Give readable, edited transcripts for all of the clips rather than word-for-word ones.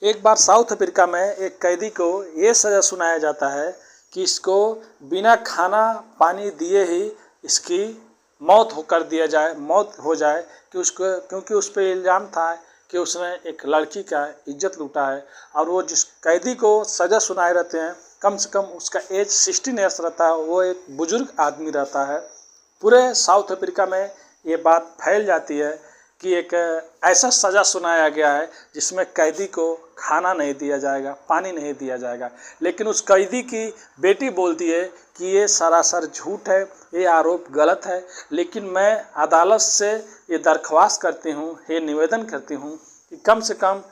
एक बार south Africa में एक कैदी को ये सज़ा सुनाया जाता है कि इसको बिना खाना पानी दिए ही इसकी मौत हो जाए क्योंकि उस पर इल्ज़ाम था कि उसने एक लड़की का इज्जत लूटा है। और वो जिस कैदी को सज़ा सुनाए रहते हैं, कम से कम उसका एज 16 ईयर्स रहता है, वो एक बुजुर्ग आदमी रहता है। पूरे साउथ अफ्रीका में ये बात फैल जाती है कि एक ऐसा सज़ा सुनाया गया है जिसमें कैदी को खाना नहीं दिया जाएगा, पानी नहीं दिया जाएगा। लेकिन उस कैदी की बेटी बोलती है कि ये सरासर झूठ है, ये आरोप गलत है, लेकिन मैं अदालत से ये दरख्वास्त करती हूँ, ये निवेदन करती हूँ कि कम से कम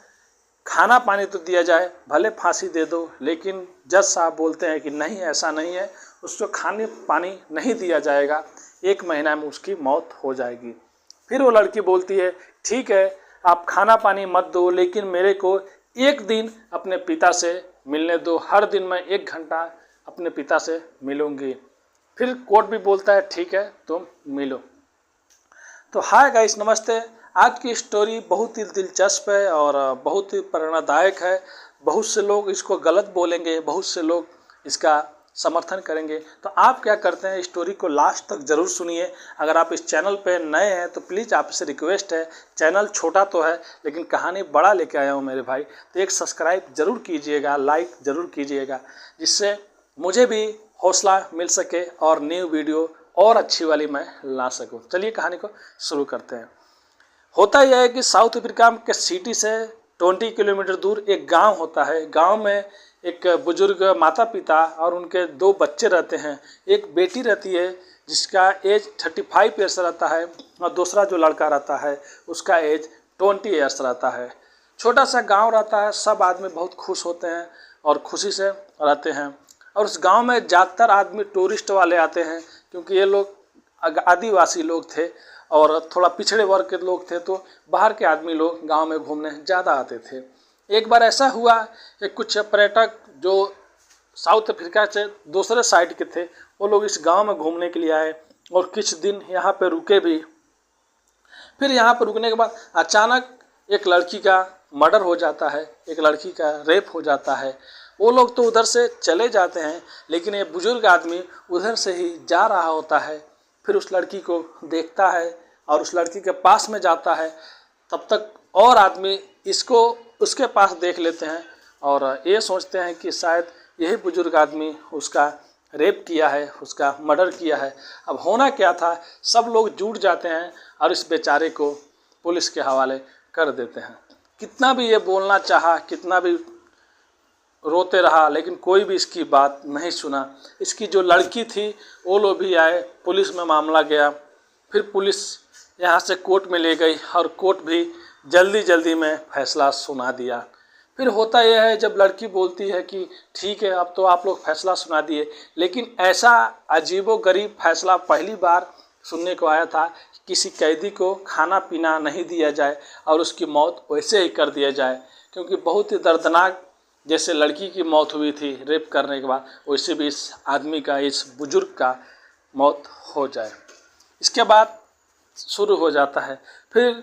खाना पानी तो दिया जाए, भले फांसी दे दो। लेकिन जज साहब बोलते हैं कि नहीं, ऐसा नहीं है, उसको खाने पानी नहीं दिया जाएगा, 1 महीना में उसकी मौत हो जाएगी। फिर वो लड़की बोलती है, ठीक है, आप खाना पानी मत दो, लेकिन मेरे को 1 दिन अपने पिता से मिलने दो, हर दिन मैं 1 घंटा अपने पिता से मिलूंगी। फिर कोर्ट भी बोलता है, ठीक है, तुम मिलो। तो हाय गाइस, नमस्ते। आज की स्टोरी बहुत ही दिलचस्प है और बहुत ही प्रेरणादायक है। बहुत से लोग इसको गलत बोलेंगे, बहुत से लोग इसका समर्थन करेंगे। तो आप क्या करते हैं, स्टोरी को लास्ट तक ज़रूर सुनिए। अगर आप इस चैनल पे नए हैं तो प्लीज़ आपसे रिक्वेस्ट है, चैनल छोटा तो है लेकिन कहानी बड़ा लेके आया हूँ मेरे भाई, तो एक सब्सक्राइब ज़रूर कीजिएगा, लाइक ज़रूर कीजिएगा, जिससे मुझे भी हौसला मिल सके और न्यू वीडियो और अच्छी वाली मैं ला सकूँ। चलिए कहानी को शुरू करते हैं। होता यह है कि साउथ अफ्रीका के सिटी से 20 किलोमीटर दूर एक गांव होता है। गांव में एक बुजुर्ग माता पिता और उनके 2 बच्चे रहते हैं। एक बेटी रहती है जिसका एज 35 ईयर्स रहता है और दूसरा जो लड़का रहता है उसका एज 20 ईयर्स रहता है। छोटा सा गांव रहता है, सब आदमी बहुत खुश होते हैं और खुशी से रहते हैं। और उस गांव में ज़्यादातर आदमी टूरिस्ट वाले आते हैं, क्योंकि ये लोग आदिवासी लोग थे और थोड़ा पिछड़े वर्ग के लोग थे, तो बाहर के आदमी लोग गांव में घूमने ज़्यादा आते थे। एक बार ऐसा हुआ कि कुछ पर्यटक जो साउथ अफ्रीका से दूसरे साइड के थे, वो लोग इस गांव में घूमने के लिए आए और कुछ दिन यहाँ पे रुके भी। फिर यहाँ पर रुकने के बाद अचानक एक लड़की का मर्डर हो जाता है, एक लड़की का रेप हो जाता है। वो लोग तो उधर से चले जाते हैं, लेकिन ये बुजुर्ग आदमी उधर से ही जा रहा होता है। फिर उस लड़की को देखता है और उस लड़की के पास में जाता है। तब तक और आदमी इसको उसके पास देख लेते हैं और ये सोचते हैं कि शायद यही बुजुर्ग आदमी उसका रेप किया है, उसका मर्डर किया है। अब होना क्या था, सब लोग जुट जाते हैं और इस बेचारे को पुलिस के हवाले कर देते हैं। कितना भी ये बोलना चाहा, कितना भी रोते रहा, लेकिन कोई भी इसकी बात नहीं सुना। इसकी जो लड़की थी वो लोग भी आए, पुलिस में मामला गया। फिर पुलिस यहाँ से कोर्ट में ले गई और कोर्ट भी जल्दी में फैसला सुना दिया। फिर होता यह है, जब लड़की बोलती है कि ठीक है, अब तो आप लोग फैसला सुना दिए, लेकिन ऐसा अजीबोगरीब फैसला पहली बार सुनने को आया था कि किसी कैदी को खाना पीना नहीं दिया जाए और उसकी मौत वैसे ही कर दिया जाए। क्योंकि बहुत ही दर्दनाक, जैसे लड़की की मौत हुई थी रेप करने के बाद, वैसे भी इस आदमी का, इस बुजुर्ग का मौत हो जाए। इसके बाद शुरू हो जाता है। फिर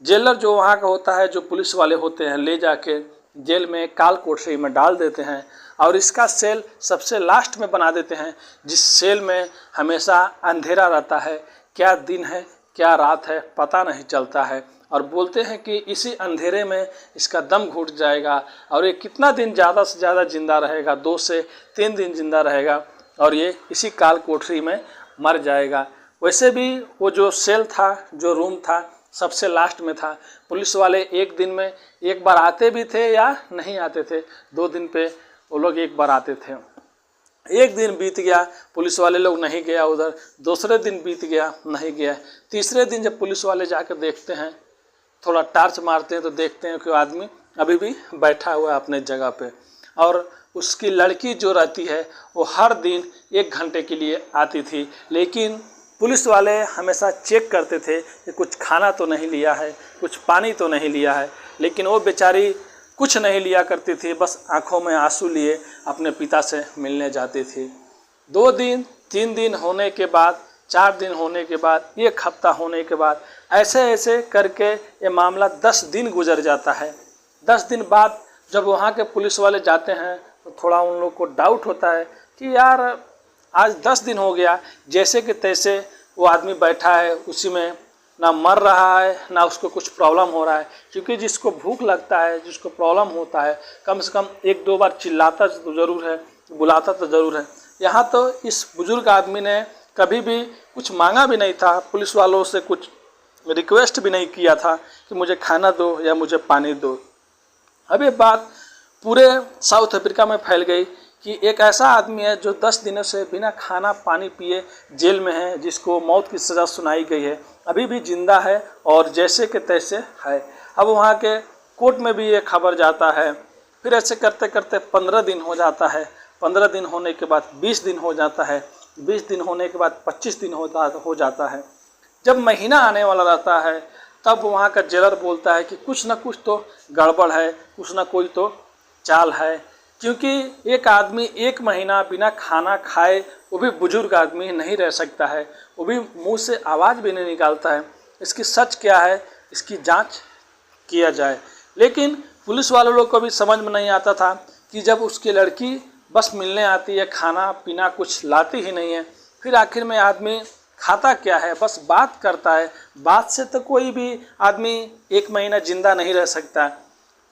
जेलर जो वहाँ का होता है, जो पुलिस वाले होते हैं, ले जाके जेल में काल कोठरी में डाल देते हैं और इसका सेल सबसे लास्ट में बना देते हैं, जिस सेल में हमेशा अंधेरा रहता है। क्या दिन है क्या रात है पता नहीं चलता है। और बोलते हैं कि इसी अंधेरे में इसका दम घुट जाएगा और ये कितना दिन ज़्यादा से ज़्यादा ज़िंदा रहेगा, 2 से 3 दिन ज़िंदा रहेगा और ये इसी काल कोठरी में मर जाएगा। वैसे भी वो जो सेल था, जो रूम था, सबसे लास्ट में था। पुलिस वाले 1 दिन में एक बार आते भी थे या नहीं आते थे, 2 दिन पे वो लोग एक बार आते थे। 1 दिन बीत गया, पुलिस वाले लोग नहीं गया उधर। दूसरे दिन बीत गया, नहीं गया। तीसरे दिन जब पुलिस वाले जाकर देखते हैं, थोड़ा टार्च मारते हैं, तो देखते हैं कि आदमी अभी भी बैठा हुआ है अपने जगह पे। और उसकी लड़की जो रहती है वो हर दिन 1 घंटे के लिए आती थी, लेकिन पुलिस वाले हमेशा चेक करते थे कि कुछ खाना तो नहीं लिया है, कुछ पानी तो नहीं लिया है। लेकिन वो बेचारी कुछ नहीं लिया करती थी, बस आंखों में आंसू लिए अपने पिता से मिलने जाती थी। 2 दिन 3 दिन होने के बाद, 4 दिन होने के बाद, 1 हफ्ता होने के बाद, ऐसे ऐसे करके ये मामला 10 दिन गुजर जाता है। 10 दिन बाद जब वहाँ के पुलिस वाले जाते हैं तो थोड़ा उन लोग को डाउट होता है कि यार आज 10 दिन हो गया, जैसे कि तैसे वो आदमी बैठा है, उसी में ना मर रहा है ना उसको कुछ प्रॉब्लम हो रहा है। क्योंकि जिसको भूख लगता है, जिसको प्रॉब्लम होता है, कम से कम 1-2 बार चिल्लाता तो ज़रूर है, बुलाता तो ज़रूर है। यहाँ तो इस बुज़ुर्ग आदमी ने कभी भी कुछ मांगा भी नहीं था, पुलिस वालों से कुछ रिक्वेस्ट भी नहीं किया था कि मुझे खाना दो या मुझे पानी दो। अब ये बात पूरे साउथ अफ्रीका में फैल गई कि एक ऐसा आदमी है जो 10 दिनों से बिना खाना पानी पिए जेल में है, जिसको मौत की सज़ा सुनाई गई है, अभी भी जिंदा है और जैसे के तैसे है। अब वहाँ के कोर्ट में भी ये खबर जाता है। फिर ऐसे करते करते 15 दिन हो जाता है, 15 दिन होने के बाद 20 दिन हो जाता है, 20 दिन होने के बाद 25 दिन हो जाता है। जब महीना आने वाला रहता है तब वहाँ का जेलर बोलता है कि कुछ ना कुछ तो गड़बड़ है, कुछ ना कोई तो चाल है। क्योंकि एक आदमी 1 महीना बिना खाना खाए, वो भी बुजुर्ग आदमी, नहीं रह सकता है, वो भी मुंह से आवाज़ भी नहीं निकालता है। इसकी सच क्या है, इसकी जांच किया जाए। लेकिन पुलिस वालों लोग को भी समझ में नहीं आता था कि जब उसकी लड़की बस मिलने आती है, खाना पीना कुछ लाती ही नहीं है, फिर आखिर में आदमी खाता क्या है, बस बात करता है। बात से तो कोई भी आदमी 1 महीना जिंदा नहीं रह सकता।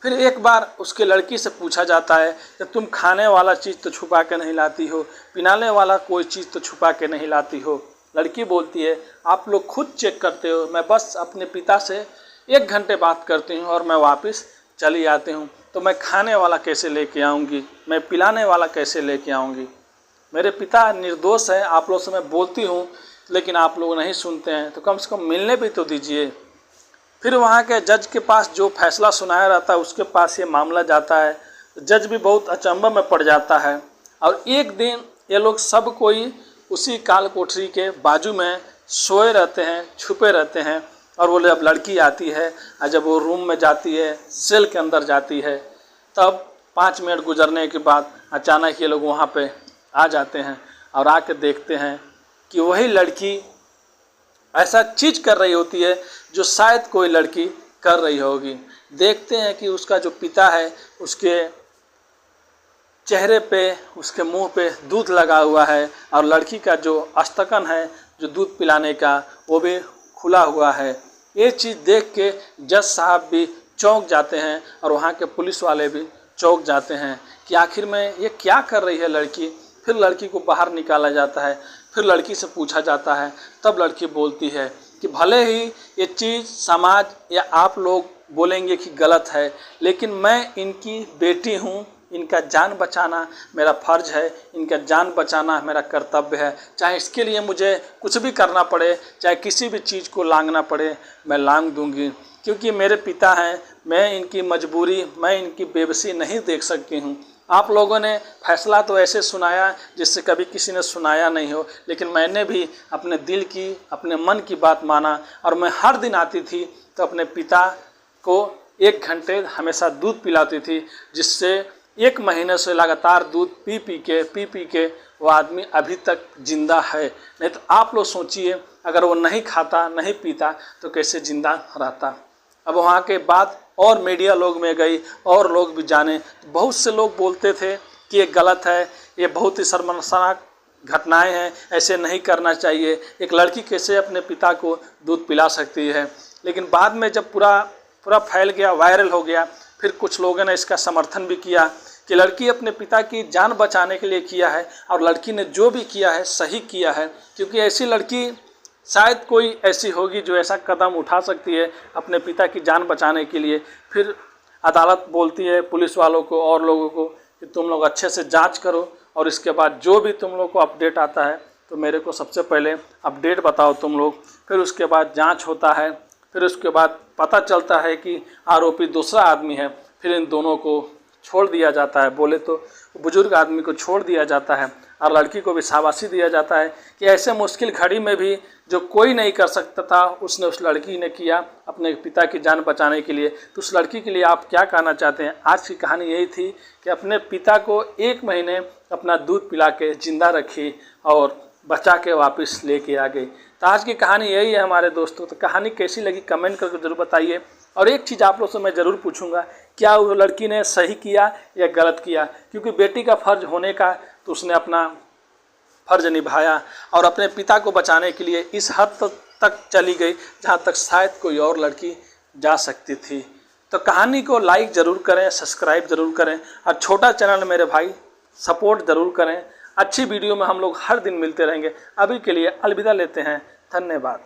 फिर एक बार उसके लड़की से पूछा जाता है कि तुम खाने वाला चीज़ तो छुपा के नहीं लाती हो, पिलाने वाला कोई चीज़ तो छुपा के नहीं लाती हो। लड़की बोलती है आप लोग खुद चेक करते हो, मैं बस अपने पिता से 1 घंटे बात करती हूँ और मैं वापस चली आती हूँ, तो मैं खाने वाला कैसे लेके आऊँगी, मैं पिलाने वाला कैसे लेके आऊँगी। मेरे पिता निर्दोष है, आप लोग से मैं बोलती हूँ लेकिन आप लोग नहीं सुनते हैं, तो कम से कम मिलने भी तो दीजिए। फिर वहाँ के जज के पास जो फैसला सुनाया रहता है उसके पास ये मामला जाता है। जज भी बहुत अचंभा में पड़ जाता है। और एक दिन ये लोग सब कोई उसी काल कोठरी के बाजू में सोए रहते हैं, छुपे रहते हैं। और बोले अब लड़की आती है, और जब वो रूम में जाती है, सेल के अंदर जाती है, तब 5 मिनट गुजरने के बाद अचानक ये लोग वहाँ पे आ जाते हैं और आके देखते हैं कि वही लड़की ऐसा चीज़ कर रही होती है जो शायद कोई लड़की कर रही होगी। देखते हैं कि उसका जो पिता है, उसके चेहरे पे, उसके मुंह पे दूध लगा हुआ है और लड़की का जो अस्तकन है, जो दूध पिलाने का, वो भी खुला हुआ है। ये चीज़ देख के जज साहब भी चौंक जाते हैं और वहाँ के पुलिस वाले भी चौंक जाते हैं कि आखिर में ये क्या कर रही है लड़की। फिर लड़की को बाहर निकाला जाता है, फिर लड़की से पूछा जाता है, तब लड़की बोलती है कि भले ही ये चीज़ समाज या आप लोग बोलेंगे कि गलत है, लेकिन मैं इनकी बेटी हूँ, इनका जान बचाना मेरा फ़र्ज़ है, इनका जान बचाना मेरा कर्तव्य है। चाहे इसके लिए मुझे कुछ भी करना पड़े, चाहे किसी भी चीज़ को लांघना पड़े, मैं लांघ दूँगी। क्योंकि मेरे पिता हैं, मैं इनकी मजबूरी, मैं इनकी बेबसी नहीं देख सकती हूँ। आप लोगों ने फैसला तो ऐसे सुनाया जिससे कभी किसी ने सुनाया नहीं हो, लेकिन मैंने भी अपने दिल की, अपने मन की बात माना और मैं हर दिन आती थी तो अपने पिता को 1 घंटे हमेशा दूध पिलाती थी, जिससे 1 महीने से लगातार दूध पी पी के वो आदमी अभी तक जिंदा है। नहीं तो आप लोग सोचिए, अगर वो नहीं खाता, नहीं पीता तो कैसे जिंदा रहता। अब वहाँ के बाद और मीडिया लोग में गई और लोग भी जाने, बहुत से लोग बोलते थे कि ये गलत है, ये बहुत ही शर्मनाक घटनाएं हैं, ऐसे नहीं करना चाहिए, एक लड़की कैसे अपने पिता को दूध पिला सकती है। लेकिन बाद में जब पूरा फैल गया, वायरल हो गया, फिर कुछ लोगों ने इसका समर्थन भी किया कि लड़की अपने पिता की जान बचाने के लिए किया है और लड़की ने जो भी किया है सही किया है। क्योंकि ऐसी लड़की शायद कोई ऐसी होगी जो ऐसा कदम उठा सकती है अपने पिता की जान बचाने के लिए। फिर अदालत बोलती है पुलिस वालों को और लोगों को कि तुम लोग अच्छे से जांच करो और इसके बाद जो भी तुम लोग को अपडेट आता है तो मेरे को सबसे पहले अपडेट बताओ तुम लोग। फिर उसके बाद जांच होता है, फिर उसके बाद पता चलता है कि आरोपी दूसरा आदमी है। फिर इन दोनों को छोड़ दिया जाता है, बोले तो बुजुर्ग आदमी को छोड़ दिया जाता है और लड़की को भी शाबाशी दिया जाता है कि ऐसे मुश्किल घड़ी में भी जो कोई नहीं कर सकता था उसने उस लड़की ने किया अपने पिता की जान बचाने के लिए। तो उस लड़की के लिए आप क्या कहना चाहते हैं? आज की कहानी यही थी कि अपने पिता को 1 महीने अपना दूध पिला के ज़िंदा रखी और बचा के वापस लेके आ गई। तो आज की कहानी यही है हमारे दोस्तों। तो कहानी कैसी लगी कमेंट करके ज़रूर बताइए। और एक चीज़ आप लोग से मैं ज़रूर पूछूंगा क्या वो लड़की ने सही किया या गलत किया, क्योंकि बेटी का फर्ज होने का तो उसने अपना फर्ज निभाया और अपने पिता को बचाने के लिए इस हद तक चली गई जहाँ तक शायद कोई और लड़की जा सकती थी। तो कहानी को लाइक ज़रूर करें, सब्सक्राइब ज़रूर करें और छोटा चैनल मेरे भाई सपोर्ट ज़रूर करें। अच्छी वीडियो में हम लोग हर दिन मिलते रहेंगे। अभी के लिए अलविदा लेते हैं, धन्यवाद।